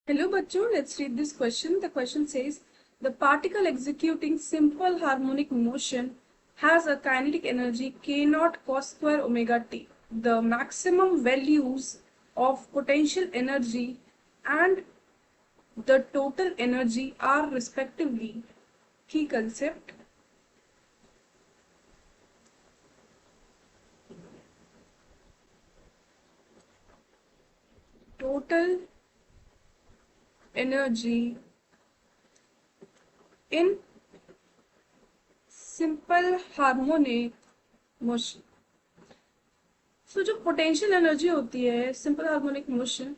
Hello बच्चों, let's read this question. The question says, the particle executing simple harmonic motion has a kinetic energy k naught cos square omega t. The maximum values of potential energy and the total energy are respectively. Key concept. Total energy in simple harmonic motion. जो potential energy होती है simple harmonic motion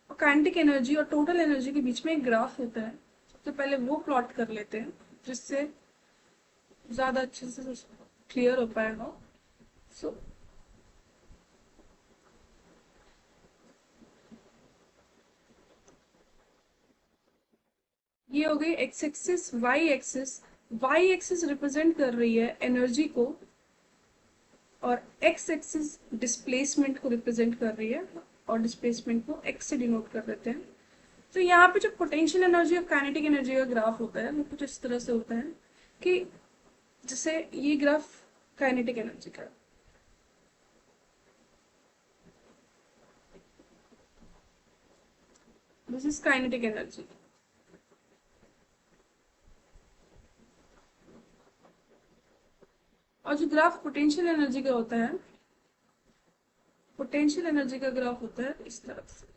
और kinetic energy और total energy के बीच में एक graph होता है। सबसे पहले वो प्लॉट कर लेते हैं जिससे ज्यादा अच्छे से क्लियर हो पाएगा। सो ये हो गई X axis, Y axis. Y axis represent कर रही है एनर्जी को और एक्स एक्सिस डिस्प्लेसमेंट को रिप्रेजेंट कर रही है और डिस्प्लेसमेंट को एक्स से डिनोट कर देते हैं। तो यहाँ पे जो पोटेंशियल एनर्जी और काइनेटिक एनर्जी का ग्राफ होता है वो कुछ इस तरह से होता है कि जैसे ये ग्राफ काइनेटिक एनर्जी का, दिस इज काइनेटिक एनर्जी, और जो ग्राफ पोटेंशियल एनर्जी का होता है, पोटेंशियल एनर्जी का ग्राफ होता है इस तरफ से।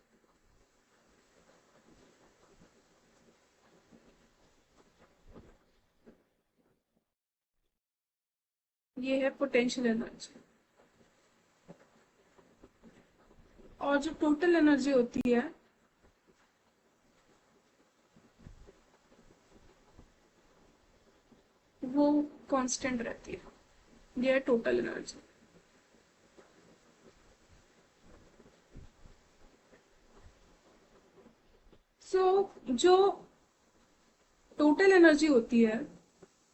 ये है पोटेंशियल एनर्जी और जो टोटल एनर्जी होती है वो कांस्टेंट रहती है। ये है टोटल एनर्जी। जो टोटल एनर्जी होती है,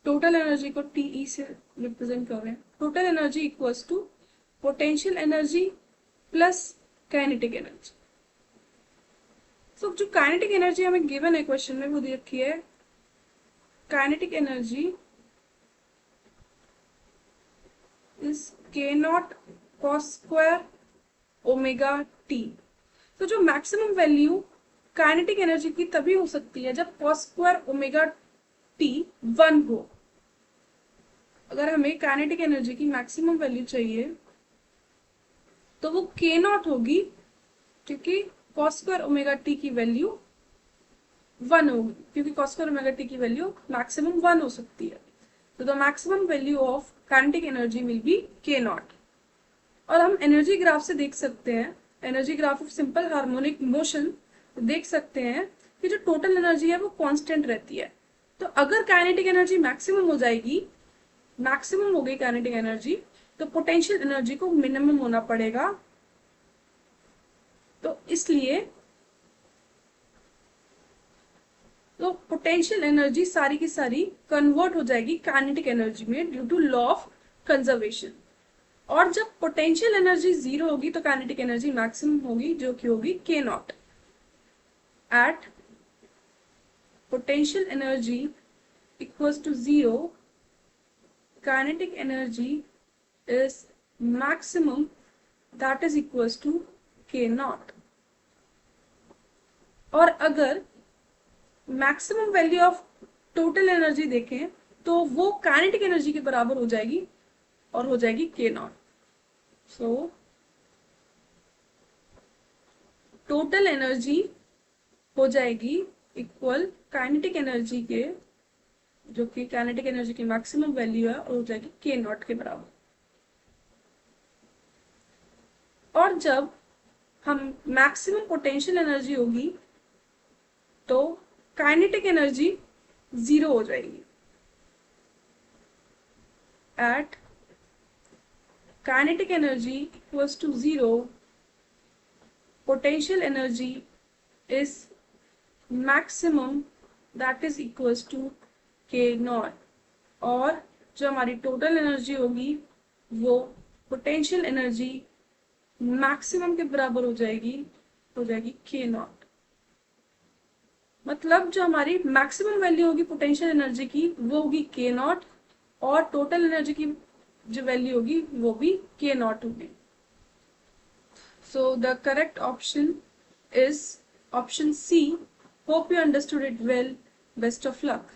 टोटल एनर्जी को टीई से रिप्रेजेंट कर रहे हैं। Total energy equals to potential energy plus kinetic energy. जो काइनेटिक एनर्जी हमें गिवन है क्वेश्चन में वो दे रखी है, kinetic energy is k nought cos square omega t. तो जो मैक्सिमम वैल्यू काइनेटिक एनर्जी की तभी हो सकती है जब cos स्क्वायर ओमेगा टी 1 हो। अगर हमें काइनेटिक एनर्जी की मैक्सिमम वैल्यू चाहिए तो वो k नॉट होगी, क्योंकि cos स्क्वायर ओमेगा टी की वैल्यू 1 होगी, क्योंकि cos स्क्वायर ओमेगा टी की वैल्यू मैक्सिमम 1 हो सकती है। तो the maximum value of kinetic energy will be k nought. और हम एनर्जी ग्राफ से देख सकते हैं, energy graph of simple harmonic motion देख सकते हैं कि जो टोटल एनर्जी है वो कांस्टेंट रहती है। तो अगर काइनेटिक एनर्जी मैक्सिमम हो जाएगी, मैक्सिमम हो गई काइनेटिक एनर्जी, तो पोटेंशियल एनर्जी को मिनिमम होना पड़ेगा। तो इसलिए तो पोटेंशियल एनर्जी सारी की सारी कन्वर्ट हो जाएगी काइनेटिक एनर्जी में due to law of conservation. और जब पोटेंशियल एनर्जी 0 होगी तो काइनेटिक एनर्जी मैक्सिमम होगी, जो कि होगी k nought. At potential energy equals to 0, kinetic energy is maximum, that is equals to k naught। और अगर maximum value of total energy देखें तो वो काइनेटिक एनर्जी के बराबर हो जाएगी और हो जाएगी k not. So total energy हो जाएगी इक्वल काइनेटिक एनर्जी के, जो कि काइनेटिक एनर्जी की मैक्सिमम वैल्यू है, और हो जाएगी k नॉट के बराबर। और जब हम मैक्सिमम पोटेंशियल एनर्जी होगी तो काइनेटिक एनर्जी 0 हो जाएगी। At kinetic energy equals to 0, potential energy is maximum, that is equals to k nought. और जो हमारी टोटल एनर्जी होगी वो पोटेंशियल एनर्जी मैक्सिमम के बराबर हो जाएगी k नॉट। मतलब जो हमारी मैक्सिमम वैल्यू होगी पोटेंशियल एनर्जी की वो होगी के नॉट, और टोटल एनर्जी की जो वैल्यू होगी वो भी के नॉट होगी. So the correct option is option C. Hope you understood it well. Best of luck.